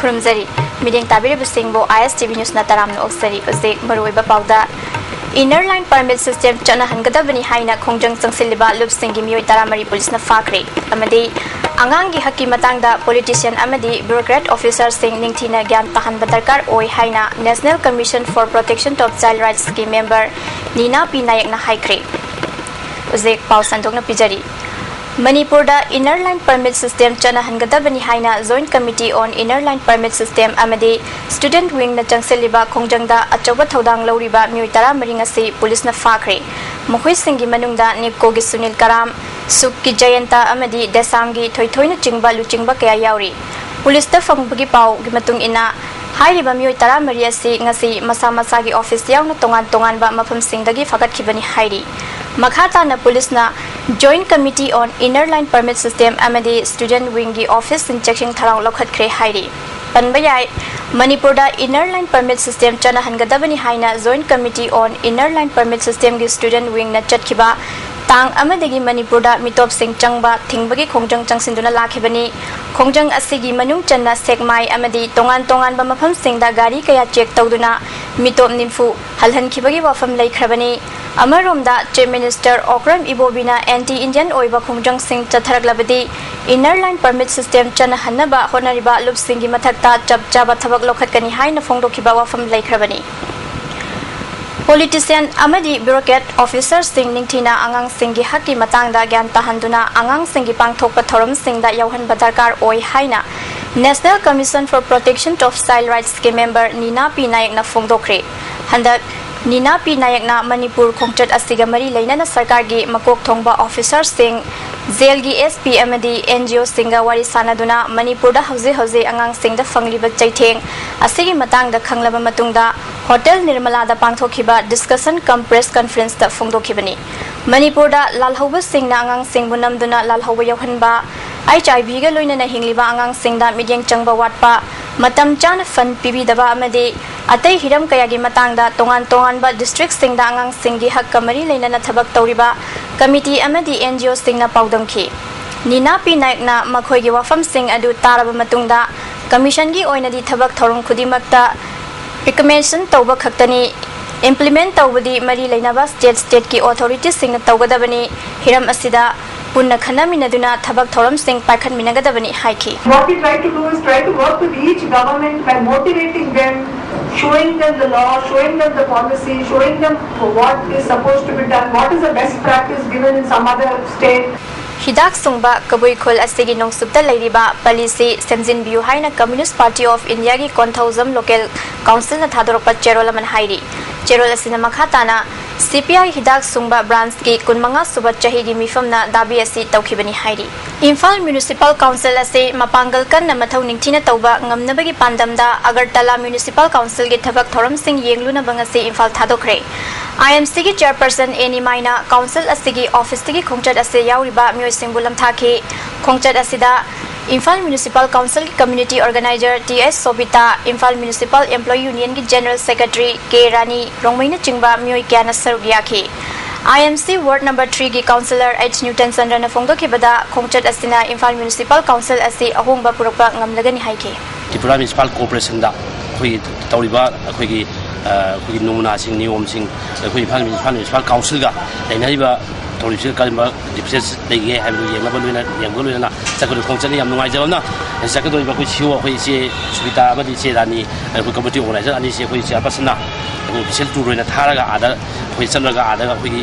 खुरुमजरी मीडिंग ताबिरबसिंगबो ISTV news ना तरामनो ओक्सरी उजेक मरुइबा पाउदा inner line permit system चना हनगदबनी हाइना खोंजंग चंगसिलिबा लुपसिंगी मियोय तारामरी पुलिस ना फाखरे अमदी अंगांगी हक्की मतांगदा पॉलिटिशियन अमदी ब्यूरोक्रेट ऑफिसर सिंग निंगथिना ज्ञान तहनबा दरकार ओय हाइना national commission for protection of child rights की मेंबर नीना पी नायकना हाइक्रे उजेक पाउ संदोकना पिजरी Manipur inner line permit system चना हनगदबनी हाइना joint committee on inner line permit system अमदी स्टूडेंट विंग न चंगसेलिबा खोंजंगदा अचौबा थौदांग लौरिबा मियोय तरा मरिंग असि पुलिस न फाखरे मखोय सिंगी मनुंगदा निपको गी सुनील कराम सुकी जयंता अमदी देसामगी थोइथोइना चिंगबा लुचिंगबा कया यावरी पुलिस ता फंगबगी पाव गी मतुंग इना हाइरिबा मियोय तरा मरि असि ngasi मसा मसागी ऑफिस यावना तोंगान तोंगानबा मफम सिंगदगी फगतखिबनी हाइरि मखाताना पुलिसना joint committee on inner line permit system अमदी स्टूडेंट विंग की ऑफिस चेकिंग थराव लौखतख्रे हाइरि पनबयाय Manipur inner line permit system चना हनगदबनी हाइना joint committee on inner line permit system की स्टूडेंट विंग न चटखिबा तांग अमदगी मणिपुर मिटोप सिंग चंगबा थिंगबगी खोंजंग चंगसिंदुना लाखिबनी खोंजंग असिगी मनुंग चन्ना सेकमाई अमदी तोंगान तोंगान बा मफम सिंगदा गाड़ी कया चेक तौदुना मिटोप निम्फु हलहनखिबगी वफम लैखरबनी अमरोमदा चीफ मिनिस्टर ओक्रम इबोबिना एंटी इंडियन ओइबा खोंजंग सिंग चथरगलबदी इनर लाइन परमिट सिस्टम चना हन्नबा होनरिबा लुप सिंगी मथक्ता चबचाबा थबक लोखतकनी हाइना फोंदोखिबा वफम लैखरबनी पॉलिटिशियन अमदी ब्यूरोक्रेट ऑफिसर सिंग निंगथिना आंगांग सिंगी हक्की मतांगदा ज्ञान तहनदुना आंगांग सिंगी पांगथोकपा थौरम सिंगदा यौहनबा दरकार ओय हाइना national commission for protection of child rights के मेंबर नीना पी नायकना फोंदोखरे हंदक नीना पी नायकना मणिपुर खोंचट असिगा मरी लेना सरकार की मकोक थोंबा ऑफिसर सिंग जेल की SP अमदी NGO सिंगा वारी सानादुना मणिपुर हौजे हौजे आंगांग सिंगदा फंगलिबा चैथेंग असिगी मतांगदा खंगलबा मतुंगदा होटल निर्मलादा पांगथोखिबा डिस्कशन कम प्रेस कॉन्फ्रेंस दा फोंदोखिबनी मणिपुर लालहौबा सिंगना आंगांग सिंगबु नमदुना लालहौबा यौहनबा HIV गा लोइनना हिंगलिबा आंगांग सिंगदा मिडियंग चंगबा वाटपा मतम चाना फंड पिबिदबा अमदी अतई हिरम कयागी मतांगदा तोंगान तोंगानबा डिस्ट्रिक्ट सिंगदा आंगांग सिंगी हक कमरी लेना थबक तौरिबा कमिटी अमदी NGO सिंगना पाउदंखि नीना पी नायकना मखोयगी वफम सिंग अदु तारबा मतुंगदा कमीशन की ओइनदी थबक थौरम खुदिमक्ता रिकमेंडेशन तौबा खक्तनी इम्प्लीमेंट तौबदी मरी लेनाबा स्टेट की अथॉरिटीज सिंग तौगदबनी हिरम असिदा पुन्ना खनमिनदुना थबक थौरम सिंग पाखनमिनगदबनी हाइखि What we try to do is try to work with each government by motivating them, showing them the law, showing them the policy, showing them what is supposed to be done, what is the best practice given in some other state. हिदाक सुंगबा कबुई खुल असिगी नोंसुबता लेरिबा policy सेमजिनबियु हाइना communist party of India की कोंथौजम लोकल काउंसिल न थादोरपा चेरोल अमन हाइरी चेरोल असिना मखाताना CPI हिदाक सुंगबा ब्रांच की कुनमंगा सुबा चही की मिफमना दाबी असि तौखिबनी हाइरी इम्फाल म्युनिसिपल काउंसिल असे मपांगल कन्न मथौ निंगथिना तौबा ngamnabagi pandamda agartala municipal council की थबक थौरम सिंग येंगलुना बंगसे इम्फाल थादोखरे IMC की चेयरपर्सन एनी माइना काउंसिल असिगी ऑफिस की खोंचट असे यावरिबा मियोय सिंगबु लमथाखे खोंचट असिदा इम्फाल म्युनिसिपल काउंसिल की community organizer TS Sobita Imphal municipal employee union की जनरल सेक्रेटरी के रानी रोंगमैना चिंगबा मियोय क्याना सरुग याखे IMC वार्ड नंबर 3 की काउंसिलर H न्यूटन चंद्रन फोंदोखिबदा खोंचट असिना इम्फाल म्युनिसिपल काउंसिल असे अहोंबा पुरकपा ngamlagani हाइखे त्रिपुरा म्युनिसिपल कॉर्पोरेशन दा खोई तौरिबा अखोगी नोमुना सिंग नियम सिंग अखोई इम्फाल म्युनिसिपल काउंसिल गा लेनारिबा तौरिबसे कालिबा डिफरेंस लेगे हाइबु येंगबलोइना चकदु खोंचनी याम नुंगाइजबना चकदोइबा खोई सिओ खोई से सुबिता अमदि से रानी खोई कमिटी ऑर्गेनाइजर अनि से खोई चेयरपर्सन ऑफिशियल टूर रोइना थारागा आदा खोई चलरगा आदा खोई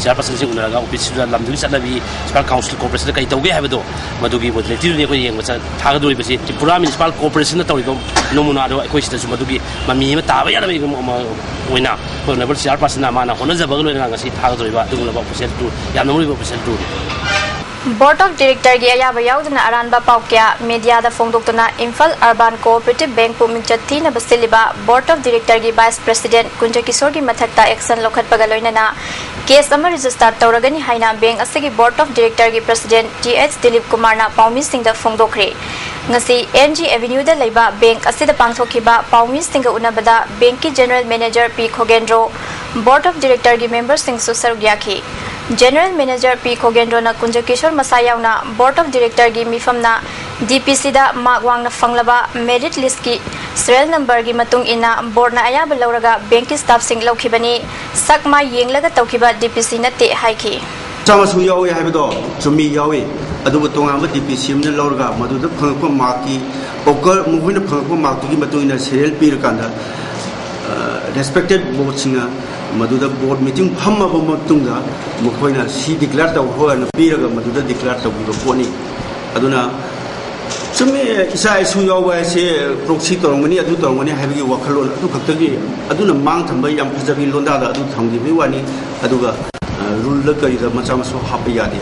चेयरपर्सन से उनरगा ऑफिस लमदुगी चलबी म्युनिसिपल काउंसिल कॉर्पोरेशन कई तौगे हाइबदो मदुगी मोडलिटी ने खोई येंगबा थागदोइबसे त्रिपुरा म्युनिसिपल कॉर्पोरेशन तौरिबो नोमुनादो खोई सिदसु मदुगी ममी म ताबा यादबे ओइना होनबल चेयरपर्सन माना होनजबग लोइना ngasi थागदोइबा दुगुलबा ऑफिशियल टूर यामनमुरिबो official tour board of director की अयाबा याउदना अरानबा पाउक्या मीडिया दा फोंदोक्तना इम्फाल अर्बन कोऑपरेटिव बैंक पुमिंचती न बसिलिबा बोर्ड ऑफ डायरेक्टर की वाइस प्रेसिडेंट कुंज किशोर की मथक्ता एक्शन लोखतपगा लोइनना केस अमा रजिस्टर तौरगनी हाइना बैंक असगी बोर्ड ऑफ डायरेक्टर की प्रेसिडेंट TH दिलीप कुमार ना पाउमी सिंह दा फोंदोखरे ngasi NG Avenue da leiba bank asida pangthokiba paumi singa unabada bank ki general manager P Khogendro board of director ki member sing su sarugyakhi General Manager P. Kogendrona Kunjakishore Masayauna, Board of Director Gi Mifamna, DPC da Magwang Fanglaba, Merit List Ki, Serial Number Gi Matung Ina, Borna Ayaba Lauraga, Banki Staff Sing Lokibani, Sakma Yinglaga Tokiba, DPC Nate Haiki. Samasu Yawi Habido, to me Yawi, Adubatong DPC in the Lauraga, Madu the Punko Maki, Oka moving the Punko Maki Matu in a serial Pirkanda, respected board singer. Maduda board meeting Pama Matunga, Mokoina, she declared the whole and Piraga Maduda declared the Pony. Aduna. So me, Isai Suyawa say, Proxito, when you do when you have you walk alone, Aduna Mountain by Yam Pazavi Londa, Adu Tangi Viwani, Aduga, Rulaka is a much so happy yadi,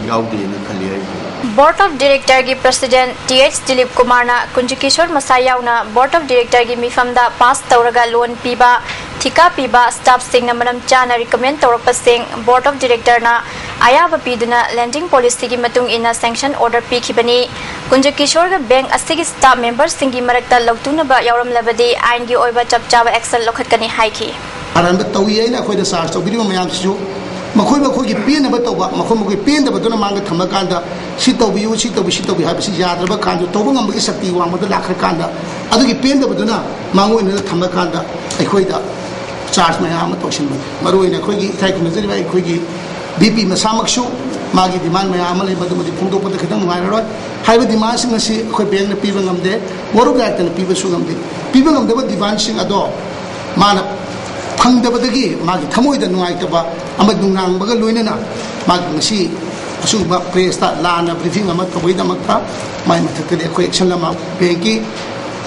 Yaudi in the Kalia. Board of Director Gi President TH Dilip Kumarna, Kunjakishore Masayauna, Board of Director Gi Mifamda, Pass Tauraga Loan Piba. Thika Piba staff sing na manam chana recommend Toropa Singh Board of Director na Ayaba Piduna lending policy ki matung ina sanction order Pikibani Kunjakishore ga bank asigi staff members singi marakta lagtuna ba yauram labadi ain gi oiba chapchaba excel lokhat kani haiki Aranda tawi aina khoi da sar chobiri mayam su makhoi gi pen ba toba makhoi pen da baduna manga thamakanda si tobi habisi yadraba kanjo toba ngam gi sakti wa mada lakhra kanda adu gi pen da baduna mango ina thamakanda ai da charge mayam tokshin maru ina khoi gi thai ku nazari bai khoi gi BP masamaksu magi demand mayam le badu mudi phungdo pad khadam ngai ro haiba demand sing asi khoi bank na piba ngamde waru ga tan piba su ngamde ba demand sing ado mana phangdabadagi magi thamoida nuaitaba amadungang baga loinana magi ngasi asuba press ta lana briefing ama toboida makta mai mathakde khoi action lama banki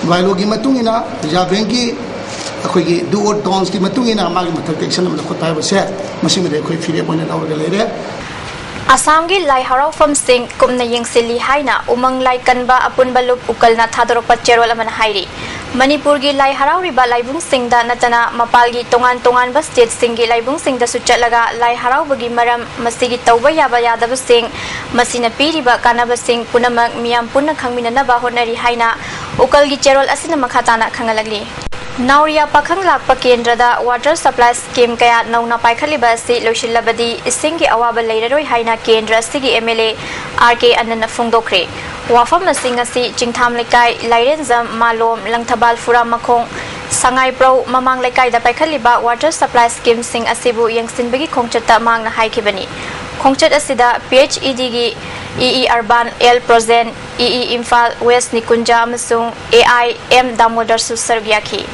biology matungina ja banki khoi gi do or dons ki matungina magi mathakde action lama khotai ba se masimide khoi fire point lawra leire Assam gi lai harau from sing kumna yingsili haina umang lai kanba apun balup ukalna thadoropa cherol aman hairi Manipur gi lai harau riba laibung sing da natana mapal gi tongan ba state sing gi laibung sing da suchatlaga lai harau bagi maram masigi tawba yaba yadaba sing masina piriba kanaba sing punamak miam punna khangminana ba honari haina ukal gi cherol asina makhatana khangalagli Nauria Pakhang Lakpa Kendrada Water Supply Scheme Kaya Nauna Paikhaliba Si Loshilabadi Isingi Awaba Lairoi Haina Kendra Sigi MLA RK Anana Fungdokre Wafam Singasi Jingtham Lekai Lairenzam Malom Langtabal Fura Makong Sangai Pro Mamang Lekai da Paikhaliba Water Supply Scheme Sing Asibu Yangsin Bigi Kongchata Mang na Haikibani Kongchat Asida PHED gi EE Urban L Prozen EE Imphal West Nikunja Amasung AI M Damodar Susarvyaki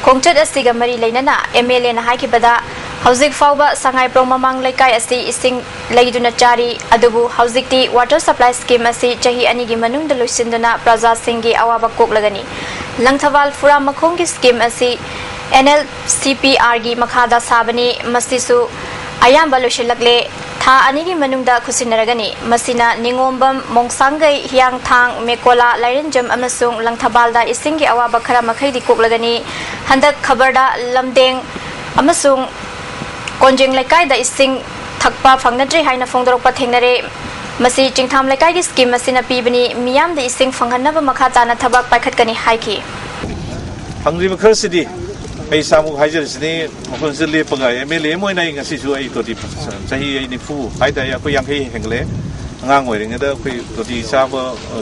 Kongchat asiga mari leinana MLA na haikibada Hauzik Fauba Sangai Pro Mamang Lekai asi ising laiduna chari adubu Hauzikti Water Supply Scheme asi chahi ani gi manung da loisinduna Praja Singhi awaba koklagani Langthawal Fura Makhong gi scheme asi NLCPR gi makhada sabani masisu ayamba loishilakle Tha anigi manungda khusinaragani masina ningombam mongsangai hiang thang mekola lairenjam amasung langthabalda isingi awaba khara makhaidi koklagani handak khabarda lamdeng amasung konjeng lekai da ising thakpa phangnadri haina phongdorokpa thengnare masi jingtham lekai gi scheme masina pibani miyam da ising phanghanaba makhatana thabak paikhatkani haiki phangri bakharsidi ai samu hajar sini mokon zile paga MLA moi nai ngasi su ai toti chahi ai ni fu hai da ya ko yang hei hengle ngang oi ring da ko toti sa ba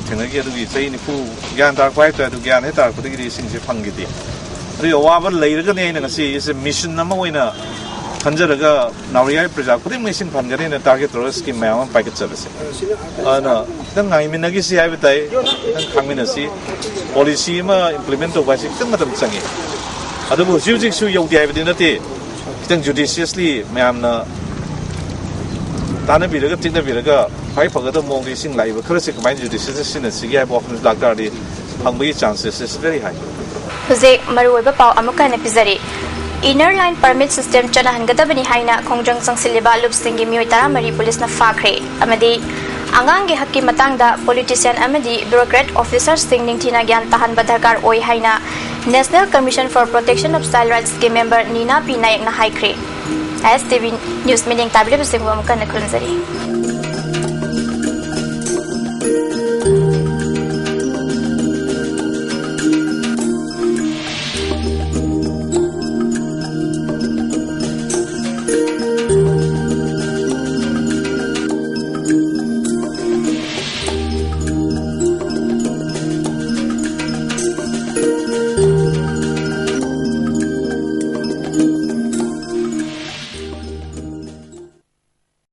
thengna gi du gi chahi ni fu gyan tar kwai ta du gyan he tar ko gi sing se phang gi ti ri wa ba lei ga ne ngasi is mission na ma oina hanjar ga nauriya praja ko ri sing phan ga ne target ro scheme ma pai ka chase ana dang ngai min gi si ai ba tai dang khang min si policy ma implement to ba si tang ma tam changi Aduh, jujur su yang dia berdina ti, kita judiciously, macam tanah bilaga, tinggal bilaga, hai pagada mong di sing lai, kalau sih kemarin judicious sih nasi gaya bawa lakar di, hangbai chances is very high. Huzek maruai bapau amukan episode. Inner line permit system cana hangada bani haina kongjang sangsiliba lup singi mioi tara mari polis na fakre, amadi Angang gi hakki matang da politician amadi bureaucrat officer sing ningthina gyan tahan badarkar oi haina National Commission for Protection of Child Rights Scheme member Nina P Nayak na haikre ISTV News meeting tablet sing wa mukan na kulunzari